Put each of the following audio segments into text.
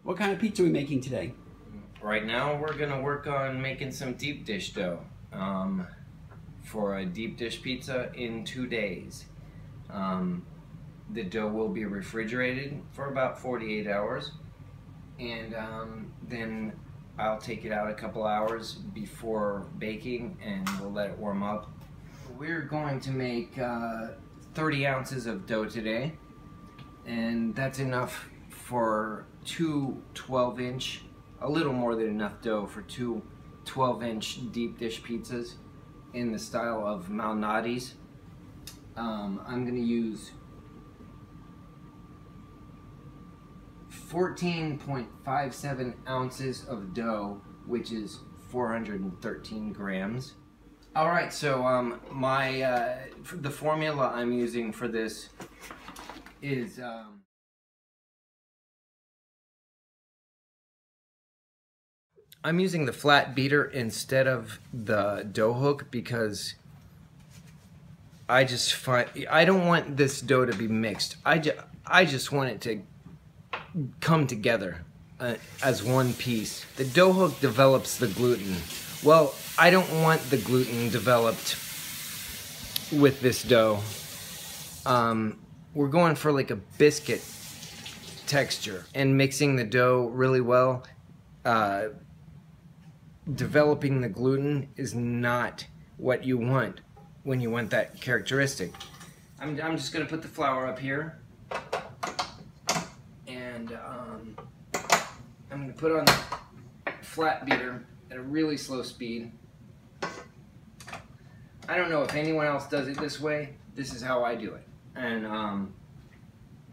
What kind of pizza are we making today? Right now we're gonna work on making some deep dish dough for a deep dish pizza in 2 days. The dough will be refrigerated for about 48 hours, and then I'll take it out a couple hours before baking and we'll let it warm up. We're going to make 30 ounces of dough today, and that's enough for two 12-inch, a little more than enough dough for two 12-inch deep dish pizzas in the style of Malnati's. I'm going to use 14.57 ounces of dough, which is 413 grams. Alright, so the formula I'm using for this is I'm using the flat beater instead of the dough hook because I don't want this dough to be mixed. I just want it to come together as one piece. The dough hook develops the gluten. Well, I don't want the gluten developed with this dough. We're going for like a biscuit texture and mixing the dough really well. Developing the gluten is not what you want when you want that characteristic. I'm just gonna put the flour up here, and I'm gonna put on the flat beater at a really slow speed. I don't know if anyone else does it this way. This is how I do it, and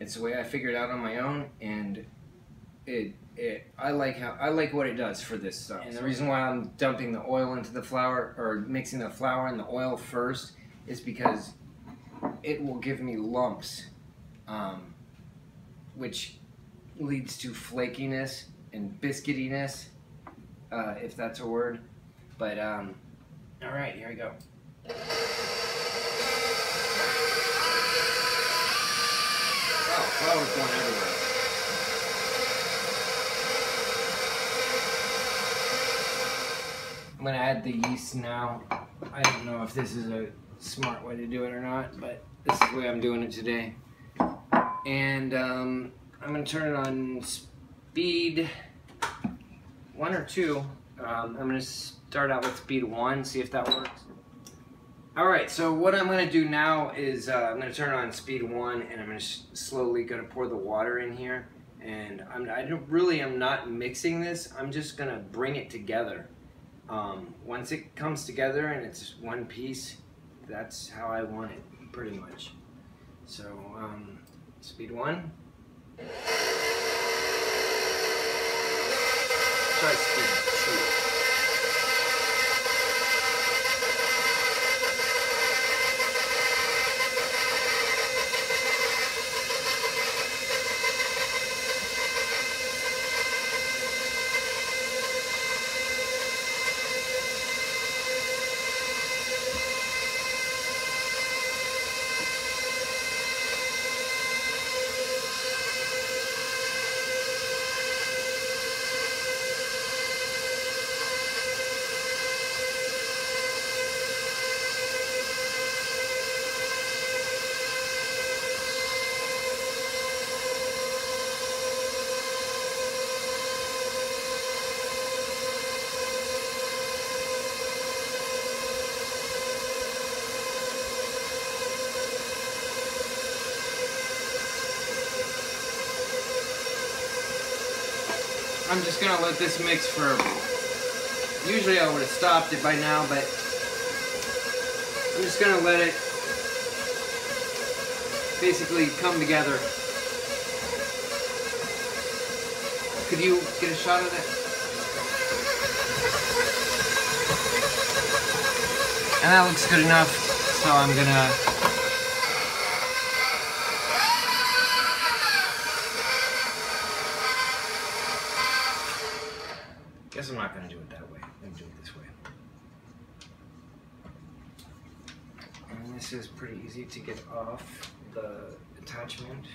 it's the way I figured out on my own, and I like what it does for this stuff. And the reason why I'm dumping the oil into the flour, or mixing the flour and the oil first, is because it will give me lumps, which leads to flakiness and biscuitiness, if that's a word. But all right, here we go. Oh, flour's going everywhere. I'm gonna add the yeast now. I don't know if this is a smart way to do it or not, but this is the way I'm doing it today. And I'm gonna turn it on speed 1 or 2. I'm gonna start out with speed 1, see if that works. Alright, so what I'm gonna do now is I'm gonna turn it on speed 1, and I'm gonna slowly gonna pour the water in here. And I am not mixing this, I'm just gonna bring it together. Once it comes together and it's one piece, that's how I want it, pretty much. So, speed 1. Try speed 2. I'm just gonna let this mix for, usually I would have stopped it by now, but I'm just gonna let it basically come together. Could you get a shot of it? And that looks good enough, so I'm gonna guess I'm not going to do it that way. I'm going to do it this way. And this is pretty easy to get off the attachment.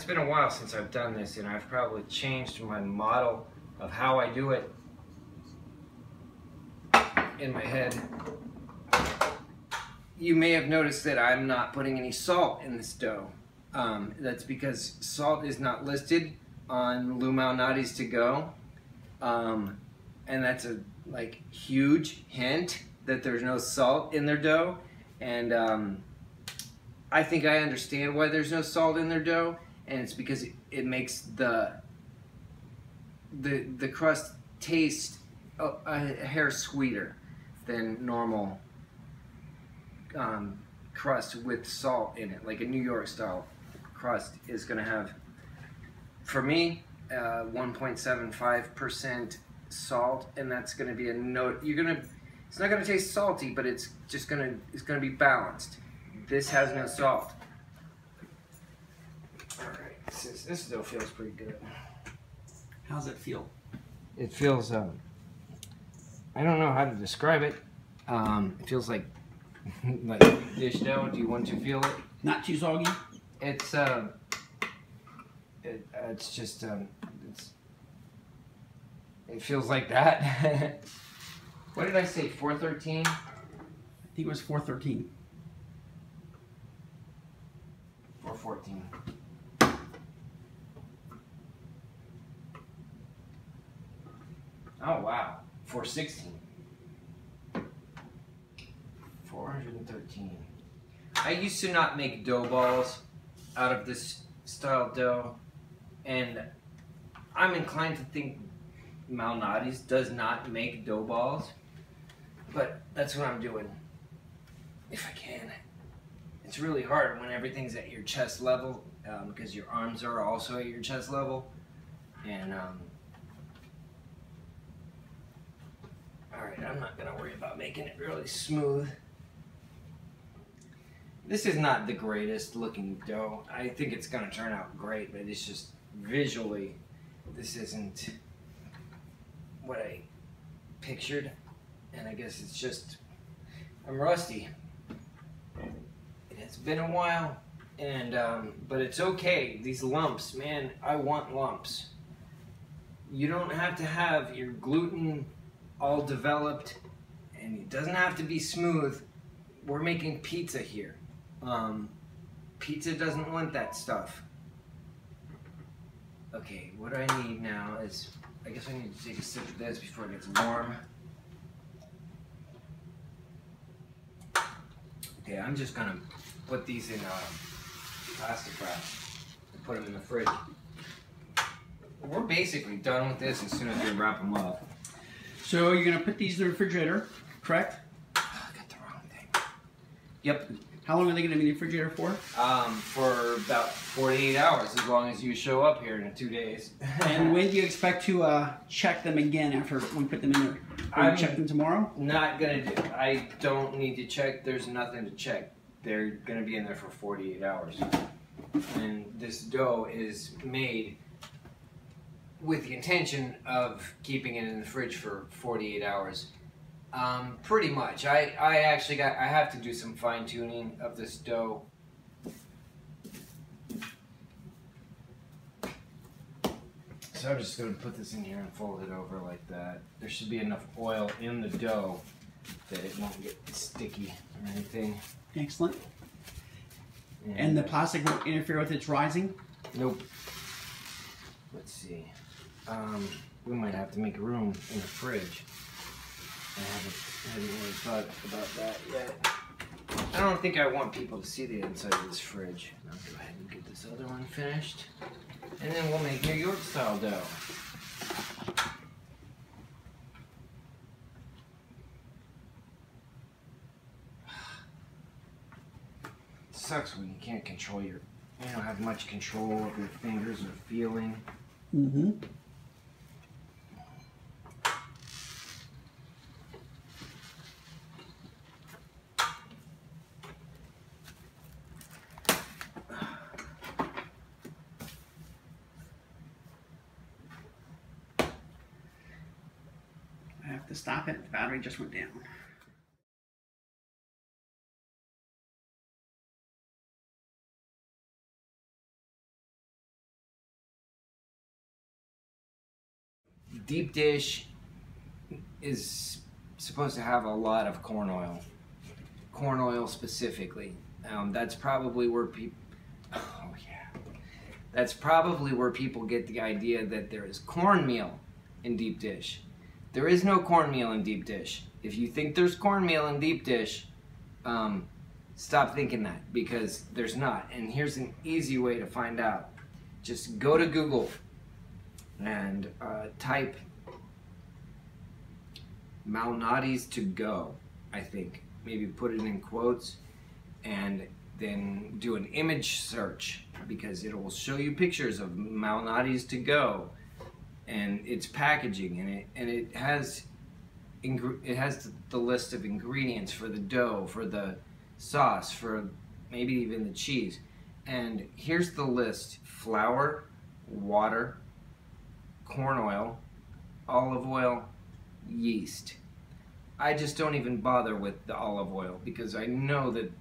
it's been a while since I've done this, and I've probably changed my model of how I do it in my head. You may have noticed that I'm not putting any salt in this dough. That's because salt is not listed on Malnati's to go, and that's a huge hint that there's no salt in their dough. And I think I understand why there's no salt in their dough, and it's because it makes the crust taste a hair sweeter than normal crust with salt in it. Like a New York style crust is going to have, for me, 1.75% salt, and that's going to be a note. It's not going to taste salty, but it's going to be balanced. This has no salt. All right, this dough feels pretty good. How's it feel? It feels, I don't know how to describe it. It feels like dish dough. Do you want to feel it? Not too soggy? It's just, it feels like that. What did I say, 413? I think it was 413. 414. Oh wow, 416. 413. I used to not make dough balls out of this style dough, and I'm inclined to think Malnati's does not make dough balls, but that's what I'm doing if I can. It's really hard when everything's at your chest level, because your arms are also at your chest level, and alright, I'm not gonna worry about making it really smooth. This is not the greatest looking dough. I think it's gonna turn out great, but it's just visually, this isn't what I pictured, and I guess it's just, I'm rusty. It's been a while, and but it's okay. These lumps, man, I want lumps. You don't have to have your gluten all developed, and it doesn't have to be smooth. We're making pizza here. Pizza doesn't want that stuff. Okay, what I need now is, I guess I need to take a sip of this before it gets warm. Okay, I'm just gonna put these in plastic wrap and put them in the fridge. We're basically done with this as soon as we wrap them up. So you're gonna put these in the refrigerator, correct? Oh, I got the wrong thing. Yep. How long are they gonna be in the refrigerator for? For about 48 hours, as long as you show up here in 2 days. And when do you expect to check them again after we put them in there? Are you check them tomorrow? Not gonna do. I don't need to check. There's nothing to check. They're gonna be in there for 48 hours. And this dough is made with the intention of keeping it in the fridge for 48 hours. Pretty much. I have to do some fine tuning of this dough. So I'm just going to put this in here and fold it over like that. There should be enough oil in the dough that it won't get sticky or anything. Excellent. And the plastic won't interfere with its rising? Nope. Let's see. We might have to make room in the fridge. I haven't really thought about that yet. I don't think I want people to see the inside of this fridge. I'll go ahead and get this other one finished. And then we'll make New York style dough. It sucks when you can't control you don't have much control of your fingers or feeling. Mm-hmm. I have to stop it. The battery just went down. deep dish is supposed to have a lot of corn oil specifically. That's probably where people, oh yeah, that's probably where people get the idea that there is cornmeal in deep dish. There is no cornmeal in deep dish. If you think there's cornmeal in deep dish, stop thinking that, because there's not. And here's an easy way to find out. Just go to Google and type Malnati's to go, I think. Maybe put it in quotes and then do an image search, because it will show you pictures of Malnati's to go and its packaging, and it has the list of ingredients for the dough, for the sauce, for maybe even the cheese. And here's the list: flour, water, corn oil, olive oil, yeast. I just don't even bother with the olive oil, because I know that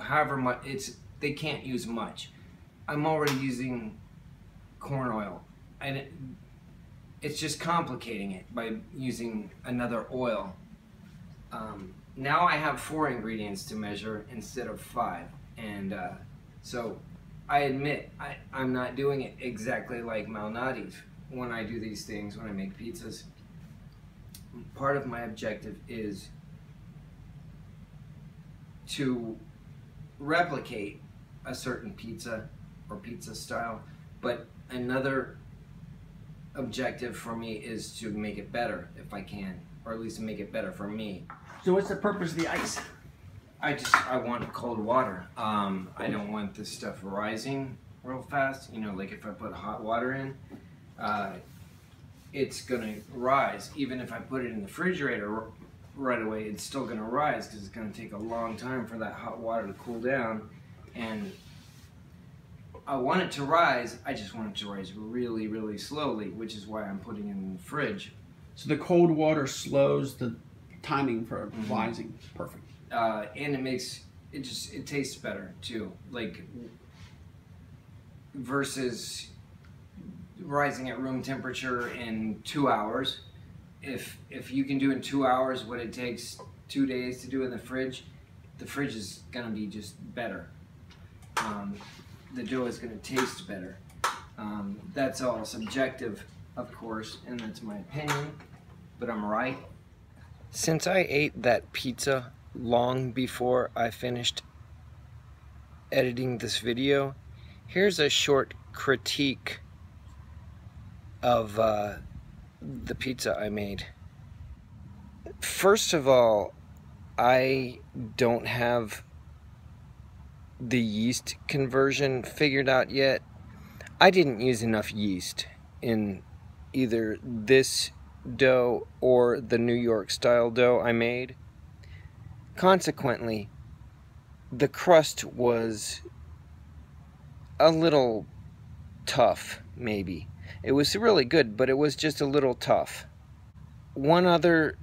however much they can't use much. I'm already using corn oil, and it's just complicating it by using another oil. Now I have 4 ingredients to measure instead of 5, and so I admit I'm not doing it exactly like Malnati's when I do these things, when I make pizzas. Part of my objective is to replicate a certain pizza or pizza style, but another objective for me is to make it better if I can, or at least make it better for me. So what's the purpose of the ice? I want cold water. I don't want this stuff rising real fast. You know, like if I put hot water in, it's gonna rise. Even if I put it in the refrigerator right away, it's still gonna rise, because it's gonna take a long time for that hot water to cool down. And I want it to rise, I just want it to rise really, really slowly, which is why I'm putting it in the fridge. So the cold water slows the timing for rising. Perfect. And it makes it tastes better too. Like, versus rising at room temperature in 2 hours. If you can do in 2 hours what it takes 2 days to do in the fridge is gonna be just better. The dough is gonna taste better. That's all subjective, of course, and that's my opinion, but I'm right. Since I ate that pizza long before I finished editing this video, here's a short critique of the pizza I made. First of all, I don't have the yeast conversion figured out yet. I didn't use enough yeast in either this dough or the New York style dough I made. Consequently, the crust was a little tough, maybe. It was really good, but it was just a little tough. One other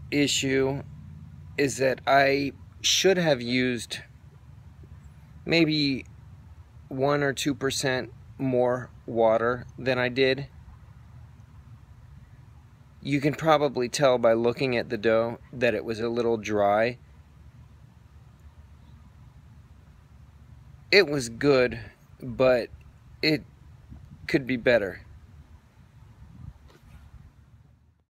issue is that I should have used maybe 1 or 2% more water than I did. You can probably tell by looking at the dough that it was a little dry. It was good, but it could be better.